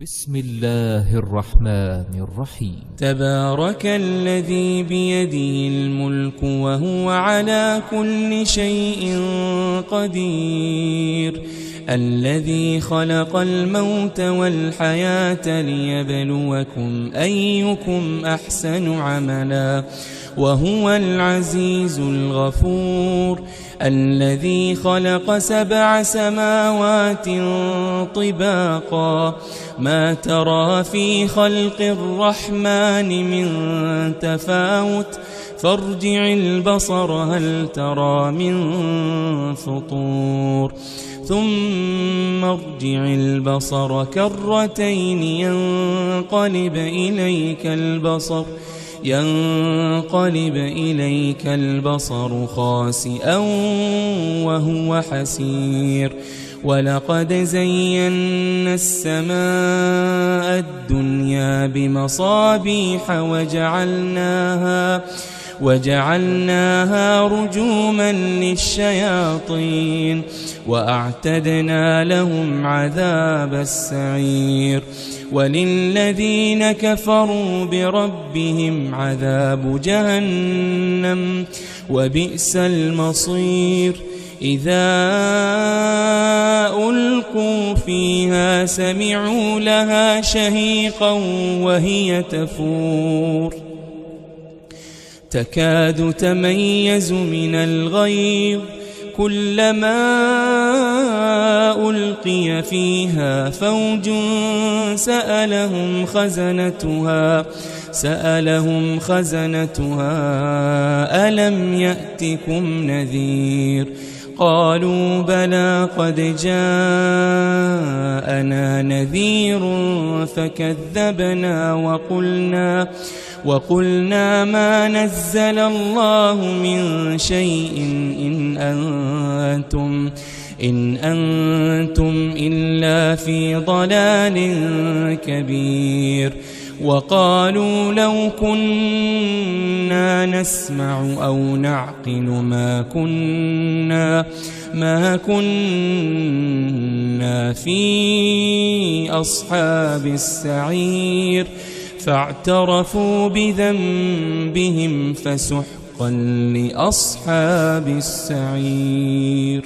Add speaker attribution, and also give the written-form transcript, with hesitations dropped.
Speaker 1: بسم الله الرحمن الرحيم.
Speaker 2: تبارك الذي بيده الملك وهو على كل شيء قدير، الذي خلق الموت والحياة ليبلوكم أيكم أحسن عملا وهو العزيز الغفور، الذي خلق 7 سماوات طباقا ما ترى في خلق الرحمن من تفاوت فارجع البصر هل ترى من فطور ثم ارجع البصر كرتين ينقلب إليك البصر خاسئا وهو حسير، ولقد زينا السماء الدنيا بمصابيح وجعلناها رجوما للشياطين وأعتدنا لهم عذاب السعير، وللذين كفروا بربهم عذاب جهنم وبئس المصير، إذا ألقوا فيها سمعوا لها شهيقا وهي تفور تكاد تميز من الغيظ، كلما ألقي فيها فوج سألهم خزنتها ألم يأتكم نذير، قالوا بلى قد جاءنا نذير فكذبنا وقلنا ما نزل الله من شيء إن أنتم إلا في ضلال كبير، وقالوا لو كنا نسمع أو نعقل ما كنا في أصحاب السعير، فاعترفوا بذنبهم فسحقا لأصحاب السعير.